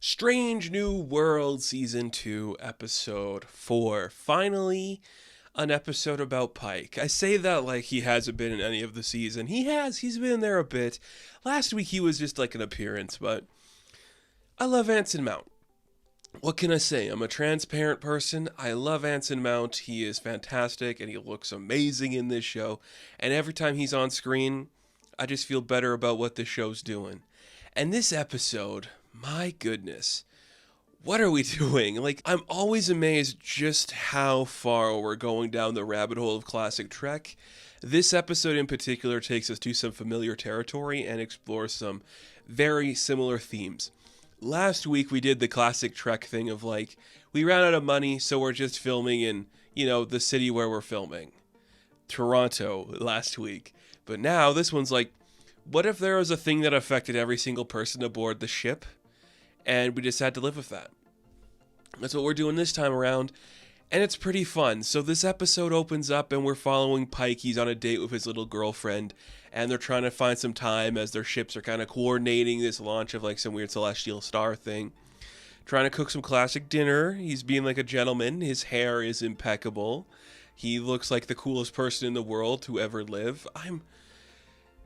Strange New World Season 2, Episode 4. Finally, an episode about Pike. I say that like he hasn't been in any of the season. He has. He's been there a bit. Last week he was just like an appearance, but I love Anson Mount. What can I say? I'm a transparent person. I love Anson Mount. He is fantastic and he looks amazing in this show. And every time he's on screen, I just feel better about what this show's doing. And this episode, my goodness, what are we doing? Like, I'm always amazed just how far we're going down the rabbit hole of classic Trek. This episode in particular takes us to some familiar territory and explores some very similar themes. Last week we did the classic Trek thing of like, we ran out of money, so we're just filming in, the city where we're filming. Toronto last week. But now this one's like, what if there was a thing that affected every single person aboard the ship, and we just had to live with that? That's what we're doing this time around, and it's pretty fun. So this episode opens up, and we're following Pike. He's on a date with his little girlfriend, and they're trying to find some time as their ships are kind of coordinating this launch of like some weird celestial star thing. Trying to cook some classic dinner. He's being like a gentleman. His hair is impeccable. He looks like the coolest person in the world to ever live.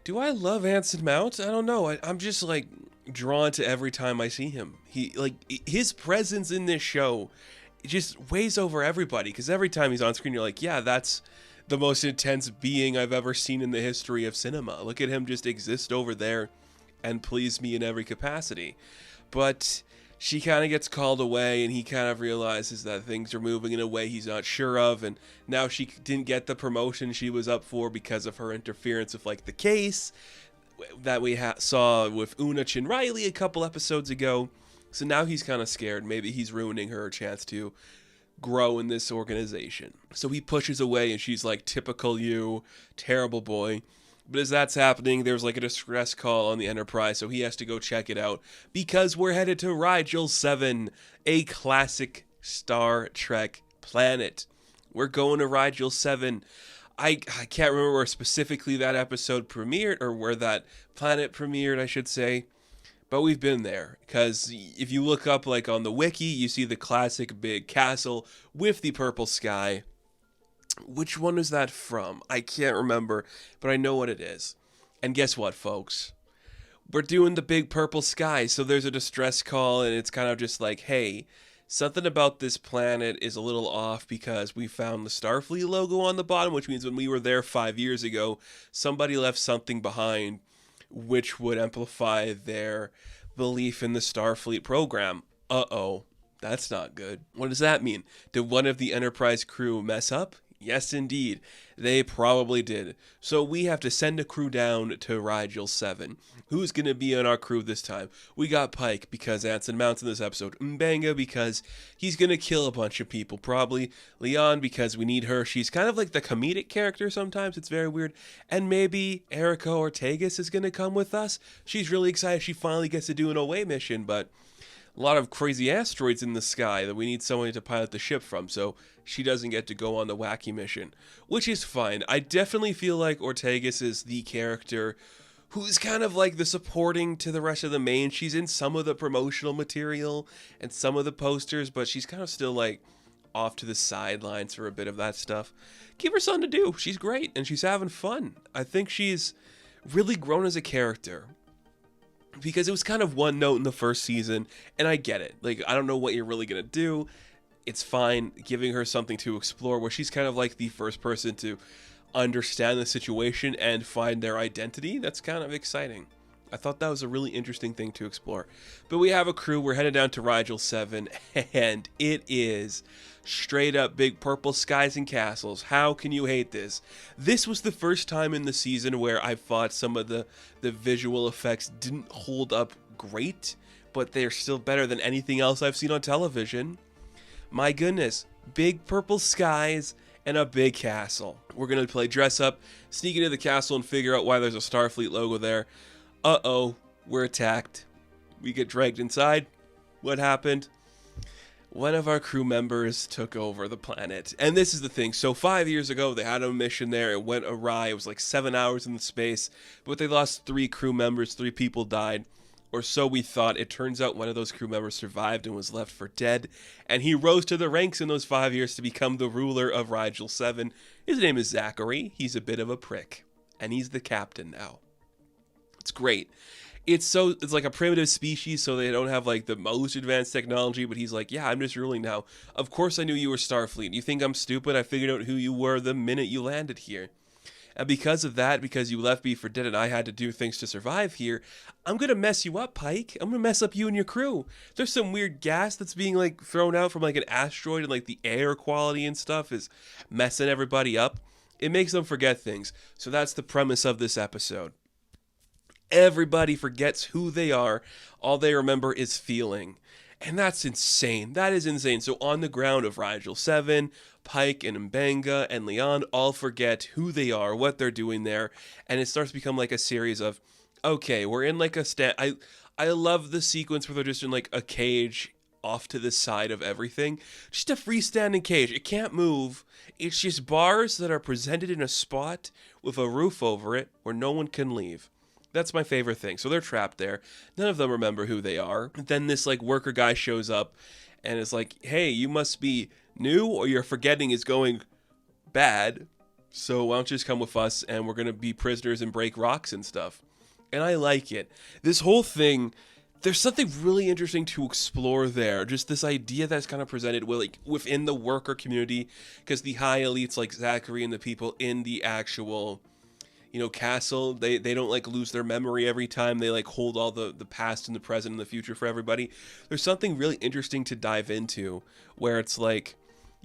Do I love Anson Mount? I don't know. I'm just like drawn to every time I see him. His presence in this show just weighs over everybody, because every time he's on screen, you're like, yeah, that's the most intense being I've ever seen in the history of cinema. Look at him just exist over there and please me in every capacity. But she kind of gets called away, and he kind of realizes that things are moving in a way he's not sure of, and now she didn't get the promotion she was up for because of her interference with like the case that we saw with Una Chin Riley a couple episodes ago. So now he's kind of scared. Maybe he's ruining her chance to grow in this organization. So he pushes away, and she's like, typical you, terrible boy. But as that's happening, there's like a distress call on the Enterprise, so he has to go check it out because we're headed to Rigil 7, a classic Star Trek planet. We're going to Rigil 7. I can't remember where specifically that episode premiered, or where that planet premiered, I should say. But we've been there, because if you look up like on the wiki, you see the classic big castle with the purple sky. Which one is that from? I can't remember, but I know what it is. And guess what, folks? We're doing the big purple sky, so there's a distress call, and it's kind of just like, hey, something about this planet is a little off because we found the Starfleet logo on the bottom, which means when we were there 5 years ago, somebody left something behind which would amplify their belief in the Starfleet program. Uh-oh, that's not good. What does that mean? Did one of the Enterprise crew mess up? Yes, indeed. They probably did. So we have to send a crew down to Rigil 7. Who's going to be on our crew this time? We got Pike, because Anson Mount's in this episode. M'Benga, because he's going to kill a bunch of people, probably. Leon, because we need her. She's kind of like the comedic character sometimes. It's very weird. And maybe Erica Ortegas is going to come with us. She's really excited. She finally gets to do an away mission, but a lot of crazy asteroids in the sky that we need someone to pilot the ship from, so she doesn't get to go on the wacky mission, which is fine. I definitely feel like Ortegas is the character who's kind of like the supporting to the rest of the main. She's in some of the promotional material and some of the posters, but she's kind of still like off to the sidelines for a bit of that stuff. Give her something to do. She's great, and she's having fun. I think she's really grown as a character, because it was kind of one note in the first season, and I get it. Like, I don't know what you're really going to do. It's fine giving her something to explore, where she's kind of like the first person to understand the situation and find their identity. That's kind of exciting. I thought that was a really interesting thing to explore. But we have a crew. We're headed down to Rigil 7, and it is straight up big purple skies and castles. How can you hate this? This was the first time in the season where I thought some of the visual effects didn't hold up great, but they're still better than anything else I've seen on television. My goodness, big purple skies and a big castle. We're going to play dress up, sneak into the castle, and figure out why there's a Starfleet logo there. Uh-oh, we're attacked. We get dragged inside. What happened? One of our crew members took over the planet. And this is the thing. So 5 years ago, they had a mission there. It went awry. It was like 7 hours in the space. But they lost 3 crew members. 3 people died. Or so we thought. It turns out one of those crew members survived and was left for dead, and he rose to the ranks in those 5 years to become the ruler of Rigil 7. His name is Zachary. He's a bit of a prick, and he's the captain now. It's great. It's like a primitive species, so they don't have like the most advanced technology, but he's like, yeah, I'm just ruling now. Of course I knew you were Starfleet. You think I'm stupid? I figured out who you were the minute you landed here. And because of that, because you left me for dead and I had to do things to survive here, I'm going to mess you up, Pike. I'm going to mess up you and your crew. There's some weird gas that's being like thrown out from like an asteroid, and like the air quality and stuff is messing everybody up. It makes them forget things. So that's the premise of this episode. Everybody forgets who they are. All they remember is feeling. And that's insane. That is insane. So on the ground of Rigil 7, Pike and Mbenga and Leon all forget who they are, what they're doing there, and it starts to become like a series of, okay, we're in like a I love the sequence where they're just in like a cage off to the side of everything. Just a freestanding cage. It can't move. It's just bars that are presented in a spot with a roof over it where no one can leave. That's my favorite thing. So they're trapped there. None of them remember who they are. Then this like worker guy shows up and is like, hey, you must be new or your forgetting is going bad. So why don't you just come with us and we're going to be prisoners and break rocks and stuff. And I like it. This whole thing, there's something really interesting to explore there. Just this idea that's kind of presented like within the worker community, because the high elites like Zachary and the people in the actual castle, they don't like lose their memory every time. They like hold all the past and the present and the future for everybody. There's something really interesting to dive into where it's like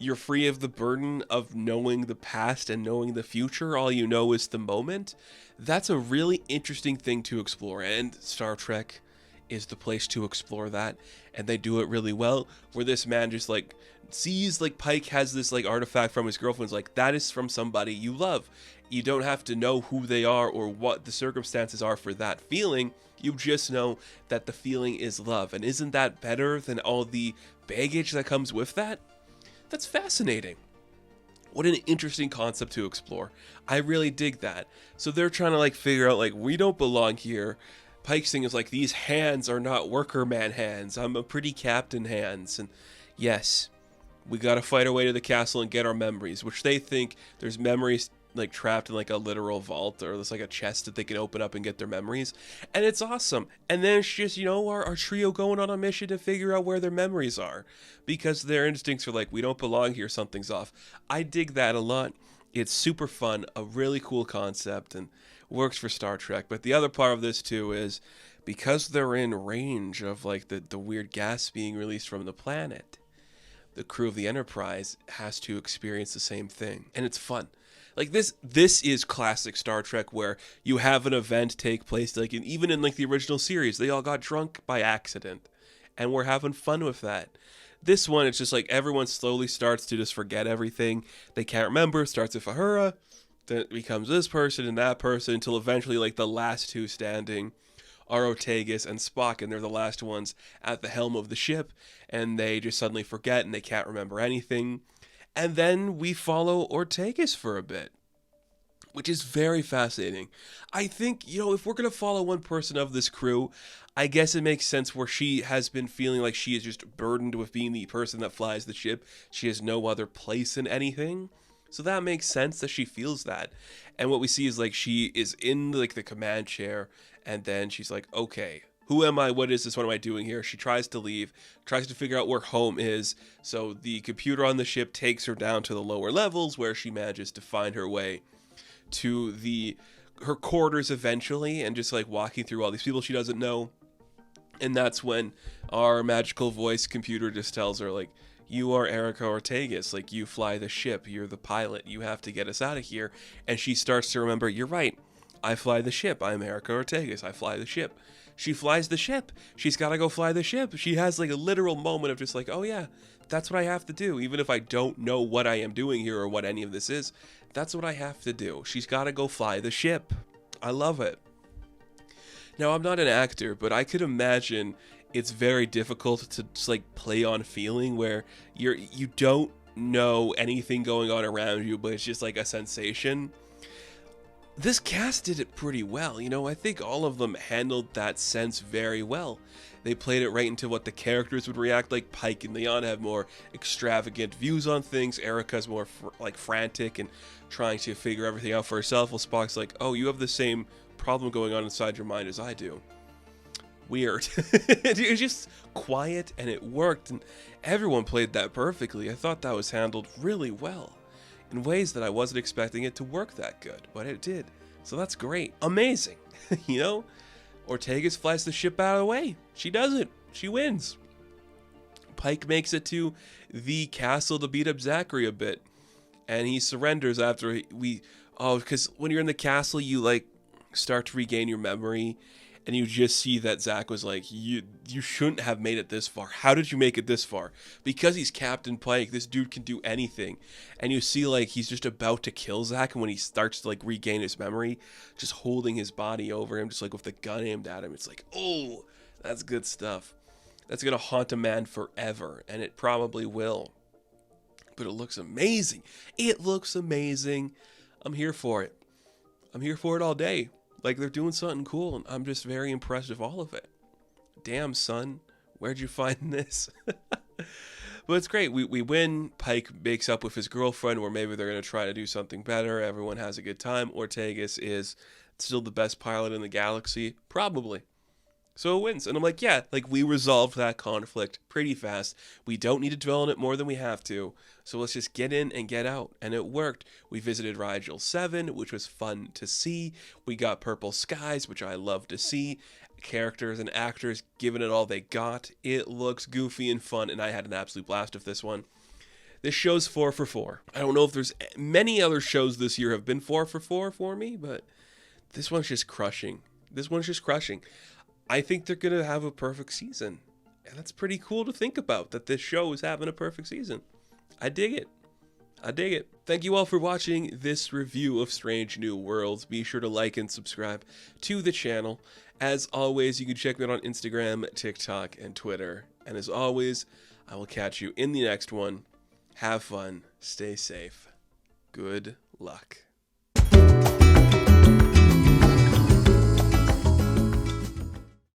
you're free of the burden of knowing the past and knowing the future. All you know is the moment. That's a really interesting thing to explore, and Star Trek is the place to explore that, and they do it really well, where this man just like sees like Pike has this like artifact from his girlfriend's like, that is from somebody you love. You don't have to know who they are or what the circumstances are for that feeling. You just know that the feeling is love. And isn't that better than all the baggage that comes with that? That's fascinating. What an interesting concept to explore. I really dig that. So they're trying to like figure out like, we don't belong here. Pike's thing is like, these hands are not worker man hands. I'm a pretty captain hands. And yes, we gotta fight our way to the castle and get our memories, which they think there's memories like trapped in like a literal vault, or there's like a chest that they can open up and get their memories, and it's awesome. And then it's just our trio going on a mission to figure out where their memories are, because their instincts are like, we don't belong here, something's off. I dig that a lot. It's super fun, a really cool concept, and works for Star Trek. But the other part of this too is because they're in range of like the weird gas being released from the planet, the crew of the Enterprise has to experience the same thing, and it's fun. Like this is classic Star Trek, where you have an event take place, like even in like the original series, they all got drunk by accident, and we're having fun with that. This one, it's just like everyone slowly starts to just forget everything. They can't remember. Starts with Uhura, then it becomes this person and that person, until eventually like the last two standing are Ortegas and Spock, and they're the last ones at the helm of the ship, and they just suddenly forget and they can't remember anything. And then we follow Ortegas for a bit, which is very fascinating. I think, if we're going to follow one person of this crew, I guess it makes sense where she has been feeling like she is just burdened with being the person that flies the ship. She has no other place in anything. So that makes sense that she feels that. And what we see is like she is in like the command chair, and then she's like, okay, who am I? What is this? What am I doing here? She tries to leave, tries to figure out where home is. So the computer on the ship takes her down to the lower levels, where she manages to find her way to her quarters eventually, and just like walking through all these people she doesn't know. And that's when our magical voice computer just tells her like, you are Erica Ortegas, like you fly the ship, you're the pilot, you have to get us out of here. And she starts to remember, you're right, I fly the ship, I'm Erica Ortegas, I fly the ship. She flies the ship. She's got to go fly the ship. She has like a literal moment of just like, oh yeah, that's what I have to do. Even if I don't know what I am doing here or what any of this is, that's what I have to do. She's got to go fly the ship. I love it. Now, I'm not an actor, but I could imagine it's very difficult to just like play on feeling where you don't know anything going on around you, but it's just like a sensation. this cast did it pretty well. You know, I think all of them handled that sense very well. They played it right into what the characters would react like. Pike and Leon have more extravagant views on things. Erica's more like frantic and trying to figure everything out for herself. While Spock's like, oh, you have the same problem going on inside your mind as I do. Weird. It was just quiet and it worked, and everyone played that perfectly. I thought that was handled really well in ways that I wasn't expecting it to work that good, but it did. So that's great. Amazing. You know? Ortegas flies the ship out of the way. She does it. She wins. Pike makes it to the castle to beat up Zachary a bit. And he surrenders after because when you're in the castle, you like start to regain your memory. And you just see that Zach was like, you shouldn't have made it this far. How did you make it this far? Because he's Captain Pike, this dude can do anything. And you see like he's just about to kill Zach, and when he starts to like regain his memory, just holding his body over him, just like with the gun aimed at him. It's like, oh, that's good stuff. That's going to haunt a man forever, and it probably will. But it looks amazing. It looks amazing. I'm here for it. I'm here for it all day. Like, they're doing something cool, and I'm just very impressed with all of it. Damn, son, where'd you find this? But it's great. We win. Pike makes up with his girlfriend, or maybe they're going to try to do something better. Everyone has a good time. Ortegas is still the best pilot in the galaxy. Probably. So it wins. And I'm like, yeah, like we resolved that conflict pretty fast. We don't need to dwell on it more than we have to. So let's just get in and get out. And it worked. We visited Rigil 7, which was fun to see. We got Purple Skies, which I love to see. Characters and actors giving it all they got. It looks goofy and fun, and I had an absolute blast with this one. This show's 4 for 4. I don't know if there's many other shows this year have been 4 for 4 for me, but this one's just crushing. This one's just crushing. I think they're going to have a perfect season. And that's pretty cool to think about, that this show is having a perfect season. I dig it. I dig it. Thank you all for watching this review of Strange New Worlds. Be sure to like and subscribe to the channel. As always, you can check me out on Instagram, TikTok, and Twitter. And as always, I will catch you in the next one. Have fun. Stay safe. Good luck.